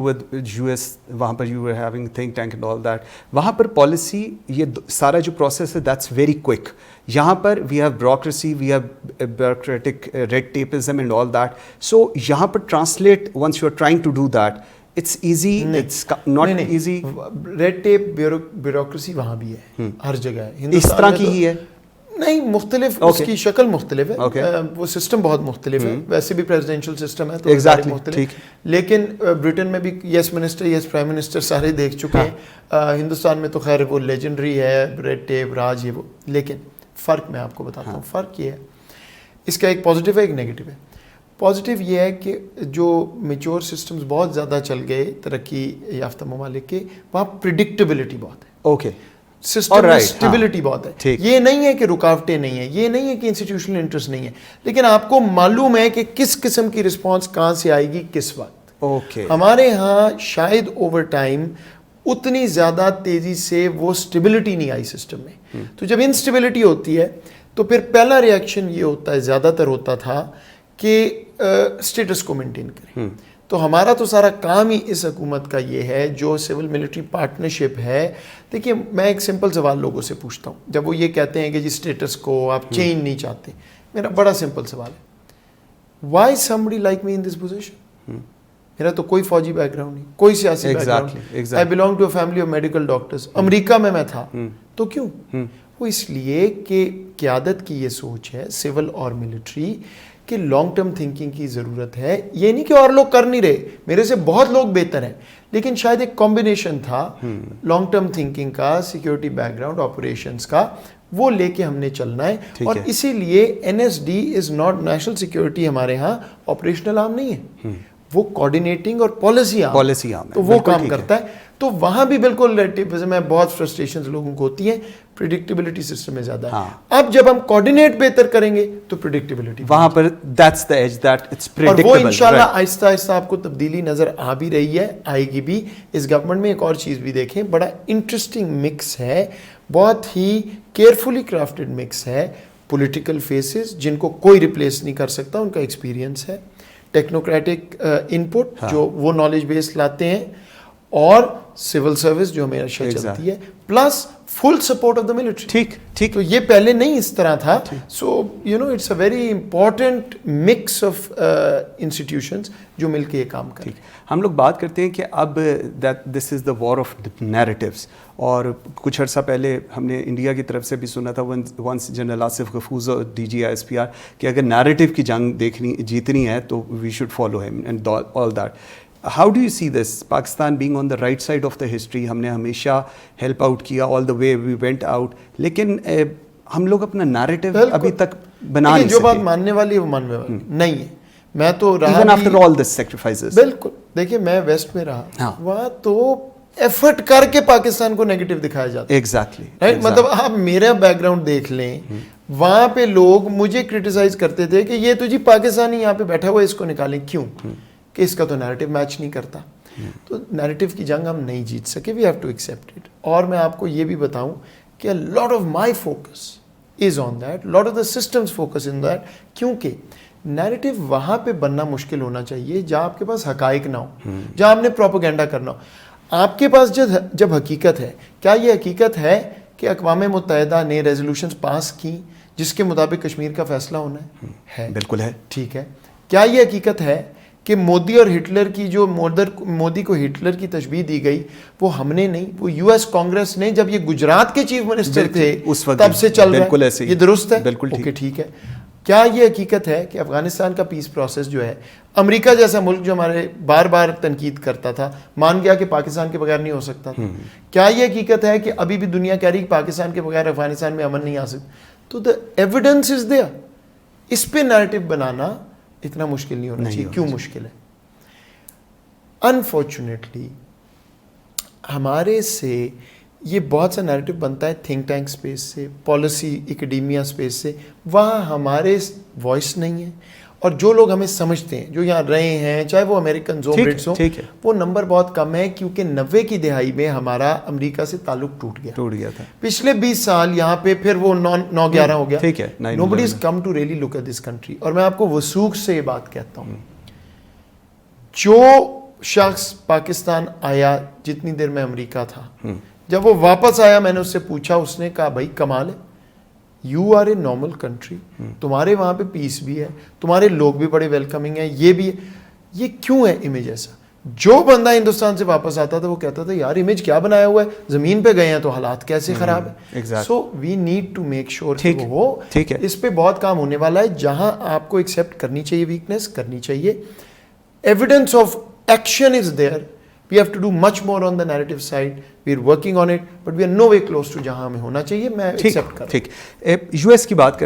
with US, وہاں پر you were having think tank and all that, وہاں پر policy یہ سارا جو process ہے that's very quick. یہاں پر we have bureaucracy, we have bureaucratic red tapeism and all that. So یہاں پر translate once you are trying to do that, it's easy, it's not easy. Red tape bureaucracy وہاں بھی ہے, ہر جگہ ہے. اس طرح کی ہی ہے نہیں, مختلف, اس کی شکل مختلف ہے, وہ سسٹم بہت مختلف ہے. ویسے بھی پریزیڈینشیل سسٹم ہے تو مختلف, لیکن برٹن میں بھی یس منسٹر یس پرائم منسٹر سارے دیکھ چکے ہیں. ہندوستان میں تو خیر وہ لیجنڈری ہے, ریڈ ٹیپ راج یہ وہ. لیکن فرق میں آپ کو بتاتا ہوں, فرق یہ ہے, اس کا ایک پازیٹیو ہے ایک نیگیٹو ہے. پازیٹیو یہ ہے کہ جو میچور سسٹمز بہت زیادہ چل گئے ترقی یافتہ ممالک کے, وہاں پریڈکٹیبلٹی بہت ہے. اوکے, سسٹم میں اسٹیبلٹی بہت ہے. یہ نہیں ہے کہ رکاوٹیں نہیں ہیں, یہ نہیں ہے کہ انسٹیٹیوشنل انٹرسٹ نہیں ہے, لیکن آپ کو معلوم ہے کہ کس قسم کی رسپانس کہاں سے آئے گی کس وقت. ہمارے ہاں شاید اوور ٹائم اتنی زیادہ تیزی سے وہ اسٹیبلٹی نہیں آئی سسٹم میں. تو جب انسٹیبلٹی ہوتی ہے تو پھر پہلا ریئیکشن یہ ہوتا ہے, زیادہ تر ہوتا تھا کہ اسٹیٹس کو مینٹین کریں. تو ہمارا تو سارا کام ہی اس حکومت کا یہ ہے جو سول ملٹری پارٹنرشپ ہے. دیکھیے میں ایک سمپل سوال لوگوں سے پوچھتا ہوں, جب وہ یہ کہتے ہیں کہ جی اسٹیٹس کو آپ چینج نہیں چاہتے, میرا بڑا سمپل سوال ہے, Y somebody like me in this position؟ میرا تو کوئی فوجی بیک گراؤنڈ نہیں, کوئی سیاسی بیک گراؤنڈ نہیں. I belong to a family of medical doctors. امریکہ میں تھا تو کیوں؟ وہ اس لیے کہ قیادت کی یہ سوچ ہے سول اور ملٹری کہ لانگ ٹرم تھنکنگ کی ضرورت ہے. یہ نہیں کہ اور لوگ کر نہیں رہے, میرے سے بہت لوگ بہتر ہیں, لیکن شاید ایک کمبینیشن تھا لانگ ٹرم تھنکنگ کا, سیکیورٹی بیک گراؤنڈ, آپریشنس کا, وہ لے کے ہم نے چلنا ہے. اور اسی لیے NSD is not national security, ہمارے ہاں آپریشنل آرم نہیں ہے, وہ کوآرڈینیٹنگ اور پالیسی آرم, تو وہ کام کرتا ہے. تو وہاں بھی بالکل ریڈ ٹیپزم ہے, بہت فرسٹریشنز لوگوں کو ہوتی ہیں, پریڈکٹیبلٹی سسٹم میں زیادہ ہے. اب جب ہم کوآرڈینیٹ بہتر کریں گے تو پریڈکٹیبلٹی وہاں پر that's the edge that it's predictable. اور وہ انشاءاللہ آہستہ آہستہ آپ کو تبدیلی نظر آ بھی رہی ہے, آئے گی بھی. اس گورنمنٹ میں ایک اور چیز بھی دیکھیں, بڑا انٹرسٹنگ مکس ہے, بہت ہی کیئرفلی کرافٹڈ مکس ہے. پولیٹیکل فیسز جن کو کوئی ریپلیس نہیں کر سکتا, ان کا ایکسپیرینس ہے, ٹیکنوکریٹک انپٹ جو وہ نالج بیس لاتے ہیں, اور سول سروس جو ہمیشہ چلتی ہے, plus full support of the military. ٹھیک, تو یہ پہلے نہیں اس طرح تھا. So you know it's a very important mix of institutions جو مل کے یہ کام کریں. ہم لوگ بات کرتے ہیں کہ اب دس از دا وار آف نیریٹیوز, اور کچھ عرصہ پہلے ہم نے انڈیا کی طرف سے بھی سنا تھا ونس جنرل آصف غفوز اور DG ISPR کہ اگر نیریٹیو کی جنگ جیتنی ہے تو وی شوڈ فالو ہم and all that. How do you see this? Pakistan being on the right side of the history, ہم نے ہمیشہ ہیلپ آؤٹ کیا all the way we went out, لیکن ہم لوگ اپنا نیریٹیو ابھی تک بنا نہیں سکے. جو بات ماننے والی ہے وہ ماننے والی نہیں ہے. میں تو رہا even after all this sacrifices. بالکل, دیکھیے میں ویسٹ میں رہا, وہاں تو ایفرٹ کر کے پاکستان کو نیگیٹو دکھایا جاتا ہے. Exactly. مطلب آپ میرا بیک گراؤنڈ دیکھ لیں, وہاں پہ لوگ مجھے کرٹیسائز کرتے تھے کہ یہ تو جی پاکستانی یہاں پہ بیٹھا ہوا ہے, اس کو نکالیں. کیوں؟ کہ اس کا تو نیریٹیو میچ نہیں کرتا. تو نیریٹیو کی جنگ ہم نہیں جیت سکے, we have to accept it. اور میں آپ کو یہ بھی بتاؤں کہ lot of my focus is on that, lot of the systems focus in that, کیونکہ نیریٹیو وہاں پہ بننا مشکل ہونا چاہیے جہاں آپ کے پاس حقائق نہ ہو, جہاں آپ نے پروپیگنڈا کرنا ہو. آپ کے پاس جب حقیقت ہے, کیا یہ حقیقت ہے کہ اقوام متحدہ نے ریزولوشنز پاس کی جس کے مطابق کشمیر کا فیصلہ ہونا ہے؟ بالکل ہے. ٹھیک ہے. کیا یہ حقیقت ہے کہ مودی اور ہٹلر کی جو مودی کو ہٹلر کی تشبیہ دی گئی وہ ہم نے نہیں, وہ US کانگریس نے جب یہ گجرات کے چیف منسٹر تھے تب سے چل رہا ہے؟ یہ درست ہے؟ بالکل ٹھیک ہے. کیا یہ حقیقت ہے کہ افغانستان کا پیس پروسیس جو ہے, امریکہ جیسا ملک جو ہمارے بار بار تنقید کرتا تھا, مان گیا کہ پاکستان کے بغیر نہیں ہو سکتا تھا؟ کیا یہ حقیقت ہے کہ ابھی بھی دنیا کہہ رہی کہ پاکستان کے بغیر افغانستان میں امن نہیں آ سکتا؟ تو دا ایویڈنس از دیئر. اس پہ نیریٹو بنانا اتنا مشکل نہیں ہونا چاہیے. کیوں مشکل ہے؟ انفارچونیٹلی ہمارے سے یہ بہت سا نیریٹو بنتا ہے تھنک ٹینک سپیس سے, پالیسی اکیڈیمیا سپیس سے, وہاں ہمارے وائس نہیں ہے. اور جو لوگ ہمیں سمجھتے ہیں, جو یہاں رہے ہیں, چاہے وہ امریکن زوم برٹس ہوں, وہ نمبر بہت کم ہے, کیونکہ 90 کی دہائی میں ہمارا امریکہ سے تعلق ٹوٹ گیا تھا. پچھلے 20 سال یہاں پہ پھر وہ 9/11 ہو گیا. Nobody has come to really look at this country. اور میں آپ کو وثوق سے یہ بات کہتا ہوں, جو شخص پاکستان آیا جتنی دیر میں امریکہ تھا, جب وہ واپس آیا میں نے اس سے پوچھا, اس نے کہا بھائی کمال ہے, you are a normal country, تمہارے وہاں پہ پیس بھی ہے, تمہارے لوگ بھی بڑے ویلکمنگ ہیں, یہ بھی ہے, یہ کیوں ہے امیج ایسا؟ جو بندہ ہندوستان سے واپس آتا تھا وہ کہتا تھا یار امیج کیا بنایا ہوا ہے, زمین پہ گئے ہیں تو حالات کیسے خراب ہے. So we need to make sure کہ وہ اس پہ بہت کام ہونے والا ہے. جہاں آپ کو ایکسیپٹ کرنی چاہیے ویکنیس, کرنی چاہیے, evidence of action is there, we have to do much more on the narrative side, we are working on it, but we are no way close to جہاں ہمیں ہونا چاہیے. میں ایکسیپٹ کر رہا ہوں. ٹھیک, یو ایس کی بات